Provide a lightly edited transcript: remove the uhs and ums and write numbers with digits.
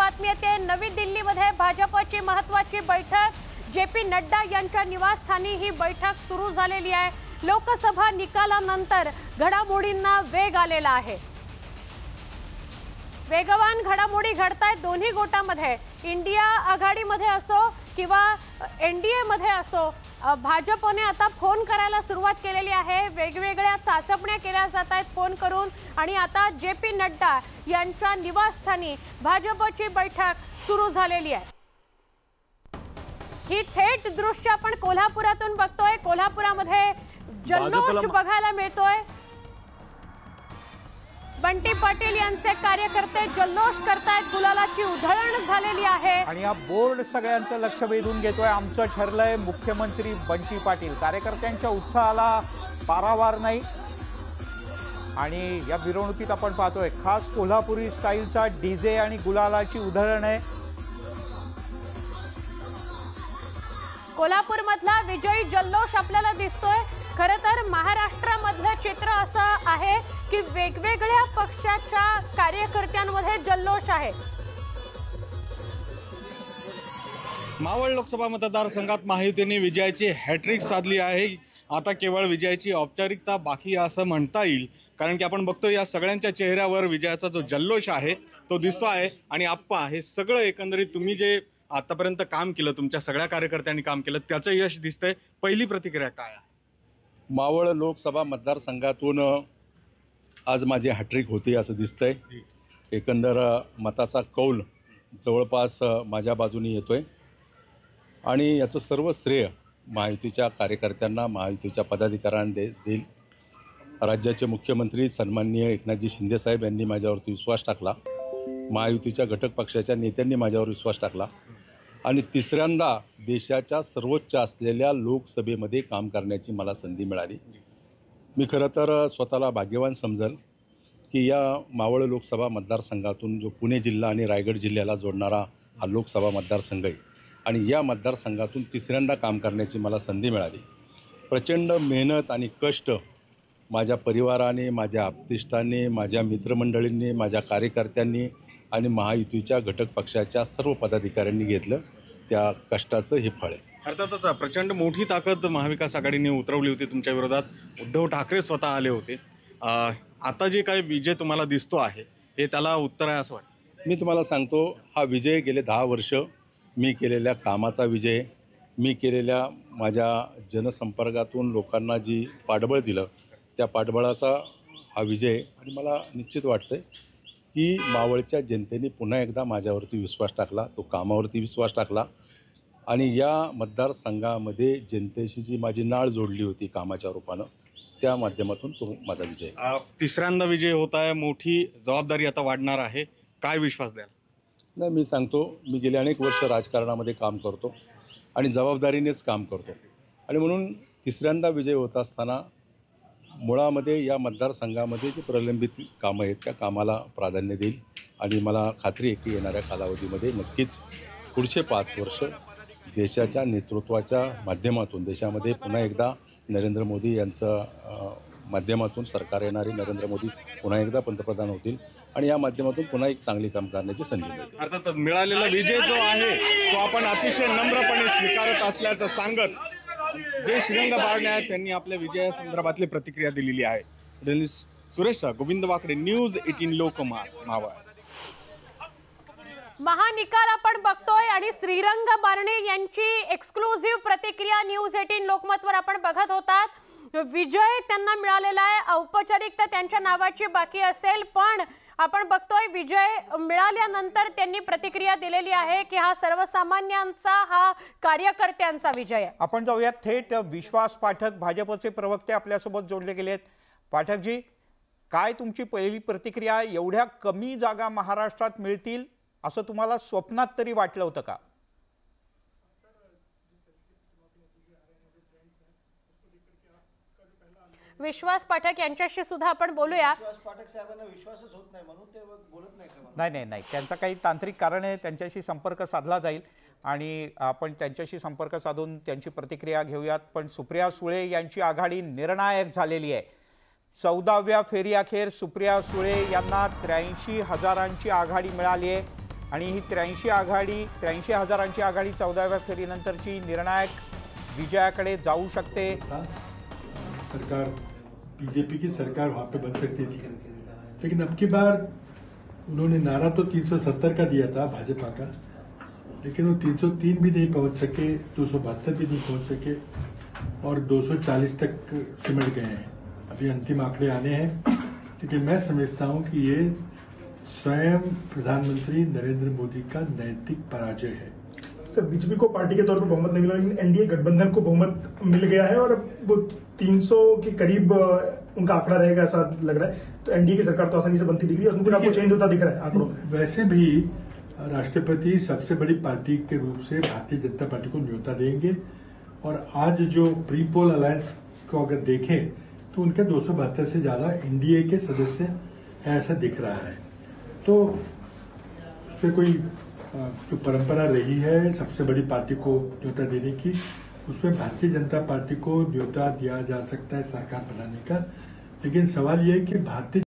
बातमी येते। नवी दिल्लीमध्ये भाजपची महत्त्वाची बैठक, जे.पी. नड्डा यांच्या निवासस्थानी ही बैठक सुरू झालेली आहे। लोकसभा निकालानंतर घडामोडींना वेग आलेला आहे। वेगवान घडामोडी घडतायत दोन्ही गोटांमध्ये। इंडिया आघाडीमध्ये असो किंवा एनडीए मध्ये असो, भाजपने आता फोन करायला सुरुवात केलेली आहे। वेगवेगळ्या चाचपण्या केल्या जात आहेत फोन करून, आणि आता जे.पी. नड्डा यांच्या निवासस्थानी भाजपची बैठक सुरू झालेली आहे। ही थेट दृश्य आपण कोल्हापुरातून बघतोय। कोल्हापुरामध्ये जल्लोष बघायला मिळतोय। बंटी पाटील यांचे कार्यकर्ते जल्लोष करतायत, गुलालाची उधळण झालेली आहे आणि हा बोर्ड सगळ्यांचं लक्ष वेधून घेतोय। आमचं ठरलंय मुख्यमंत्री बंटी पाटील। कार्यकर्त्यांच्या उत्साहाला पारावार नाही आणि या मिरवणुकीत आपण पाहतोय खास कोल्हापुरी स्टाईलचा डीजे आणि गुलालाची उधळण आहे। कोल्हापूरमधला विजयी जल्लोष आपल्याला दिसतोय। खरं तर महाराष्ट्रामधलं चित्र असं आहे की वेगवेगळ्या पक्षाच्या कार्यकर्त्यांमध्ये जल्लोष आहे। मावळ लोकसभा मतदारसंघात महायुतीने विजयाची हॅट्रिक साधली आहे। आता केवळ विजयाची औपचारिकता बाकी असं म्हणता येईल, कारण की आपण बघतो या सगळ्यांच्या चेहऱ्यावर विजयाचा जो जल्लोष आहे तो दिसतो आहे। आणि आप्पा, हे सगळं एकंदरीत तुम्ही जे आतापर्यंत काम केलं, तुमच्या सगळ्या कार्यकर्त्यांनी काम केलं, त्याचं यश दिसतंय। पहिली प्रतिक्रिया काय आहे? मावळ लोकसभा मतदारसंघातून आज माझी हॅट्रिक होती असं दिसतंय। एकंदर मताचा कौल जवळपास माझ्या बाजूने येतोय आणि याचं सर्व श्रेय महायुतीच्या कार्यकर्त्यांना, महायुतीच्या पदाधिकाऱ्यांना देईल। राज्याचे मुख्यमंत्री सन्माननीय एकनाथजी शिंदेसाहेब यांनी माझ्यावरती विश्वास टाकला, महायुतीच्या घटक पक्षाच्या नेत्यांनी माझ्यावर विश्वास टाकला आणि तिसऱ्यांदा देशाच्या सर्वोच्च असलेल्या लोकसभेमध्ये काम करण्याची मला संधी मिळाली। मी खरं तर स्वतःला भाग्यवान समजेल की या मावळ लोकसभा मतदारसंघातून जो पुणे जिल्हा आणि रायगड जिल्ह्याला जोडणारा हा लोकसभा मतदारसंघ आहे आणि या मतदारसंघातून तिसऱ्यांदा काम करण्याची मला संधी मिळाली। प्रचंड मेहनत आणि कष्ट माझ्या परिवाराने, माझ्या आप्तेष्टांनी, माझ्या मित्रमंडळींनी, माझ्या कार्यकर्त्यांनी आणि महायुतीच्या घटक पक्षाच्या सर्व पदाधिकाऱ्यांनी घेतलं। त्या कष्टाचं हे फळ आहे। अर्थातच प्रचंड मोठी ताकद महाविकास आघाडीने उतरवली होती तुमच्या विरोधात। उद्धव ठाकरे स्वतः आले होते। आता जे काही विजय तुम्हाला दिसतो आहे हे त्याला उत्तर आहे असं वाटतं? मी तुम्हाला सांगतो, हा विजय गेले 10 वर्ष मी केलेल्या कामाचा विजय, मी केलेल्या माझ्या जनसंपर्कातून लोकांना जी पाठबळ दिलं त्या पाठबळाचा हा विजय। आणि मला निश्चित वाटतं की मावळच्या जनतेने पुन्हा एकदा माझ्यावरती विश्वास टाकला, तो कामावरती विश्वास टाकला आणि या मतदारसंघामध्ये जनतेशी जी माझी नाळ जोडली होती कामाच्या रूपानं, त्या माध्यमातून तो माझा विजय। तिसऱ्यांदा विजय होत आहे, मोठी जबाबदारी आता वाढणार आहे, काय विश्वास द्याल? नाही, मी सांगतो, मी गेले अनेक वर्ष राजकारणामध्ये काम करतो आणि जबाबदारीनेच काम करतो आणि म्हणून तिसऱ्यांदा विजय होत असताना मुळामध्ये या मतदारसंघामध्ये जे प्रलंबित कामं आहेत त्या कामाला प्राधान्य देईल आणि मला खात्री आहे की येणाऱ्या कालावधीमध्ये नक्कीच पुढचे 5 वर्ष देशाच्या नेतृत्वाच्या माध्यमातून देशामध्ये पुन्हा एकदा नरेंद्र मोदी यांचं माध्यमातून सरकार येणारे, नरेंद्र मोदी पुन्हा एकदा पंतप्रधान होतील आणि या माध्यमातून पुन्हा एक चांगली काम करण्याची संधी मिळेल। अर्थात मिळालेला विजय जो आहे तो आपण अतिशय नम्रपणे स्वीकारत असल्याचं सांगत जे श्रीरंग बारणे आहेत त्यांनी आपल्या विजयासंदर्भातली प्रतिक्रिया दिलेली आहे। सुरेश गोविंद वाकडे, न्यूज 18 लोकमत, मावळ। महानिकाल आपण बघतोय आणि श्रीरंग बारणे यांची एक्सक्लुझिव्ह प्रतिक्रिया न्यूज 18 लोकमतवर आपण बघत होतात। विजय त्यांना मिळालेला आहे, औपचारिकता त्यांच्या नावाची बाकी असेल, पण आपण बघतोय विजय मिळाल्यानंतर त्यांनी प्रतिक्रिया दिलेली आहे की हा सर्वसामान्यांचा, हा कार्यकर्त्यांचा विजय आहे। आपण जाऊया थेट विश्वास पाठक, भाजपचे प्रवक्ते आपल्यासोबत जोडले गेलेत। पाठकजी, काय तुमची पहिली प्रतिक्रिया? एवढ्या कमी जागा महाराष्ट्रात मिळतील असं तुम्हाला स्वप्नात तरी वाटलं होतं का? विश्वास पाठक यांच्याशी सुद्धा आपण बोलूया। विश्वास पाठक साहेबांना विश्वासच होत नाही म्हणून ते बोलत नाही का? नाही, त्यांचा काही तांत्रिक कारण आहे, त्यांच्याशी संपर्क साधला जाईल आणि आपण त्यांच्याशी संपर्क साधून त्यांची प्रतिक्रिया घेऊयात। पण सुप्रिया सुळे यांची आघाडी निर्णायक झालेली आहे। 14व्या फेरीअखेर सुप्रिया सुळे यांना 83,000ची आघाडी मिळाली आहे। आणि ही 83 हजारांची आघाडी 14व्या फेरीनंतरची निर्णायक विजयाकडे जाऊ शकते. सरकार बीजेपी की सरकार वहाँ पे बन सकती थी, लेकिन अब की बार उन्होंने नारा तो 370 का दिया था भाजपा का, लेकिन वो 303 भी नहीं पहुंच सके, 272 भी नहीं पहुंच सके और 240 तक सिमट गए हैं. अभी अंतिम आंकड़े आने हैं, लेकिन मैं समझता हूं कि ये स्वयं प्रधानमंत्री नरेंद्र मोदी का नैतिक पराजय है. सर, बीजेपी को पार्टी के तौर पर बहुमत नहीं मिला, लेकिन एनडीए गठबंधन को बहुमत मिल गया है और अब वो 300 के करीब उनका आंकड़ा रहेगा ऐसा लग रहा है. तो एनडीए की सरकार तो आसानी से बनती दिख रही है, उसमें आपको चेंज होता दिख रहा है आंकड़ों में. वैसे भी राष्ट्रपति सबसे बड़ी पार्टी के रूप से भारतीय जनता पार्टी को न्योता देंगे और आज जो प्री पोल अलायंस को अगर देखें तो उनके 272 से ज़्यादा एनडीए के सदस्य है ऐसा दिख रहा है. तो उस पर कोई जो परंपरा रही है सबसे बड़ी पार्टी को न्योता देने की, उसमें भारतीय जनता पार्टी को न्योता दिया जा सकता है सरकार बनाने का. लेकिन सवाल यह है कि भारतीय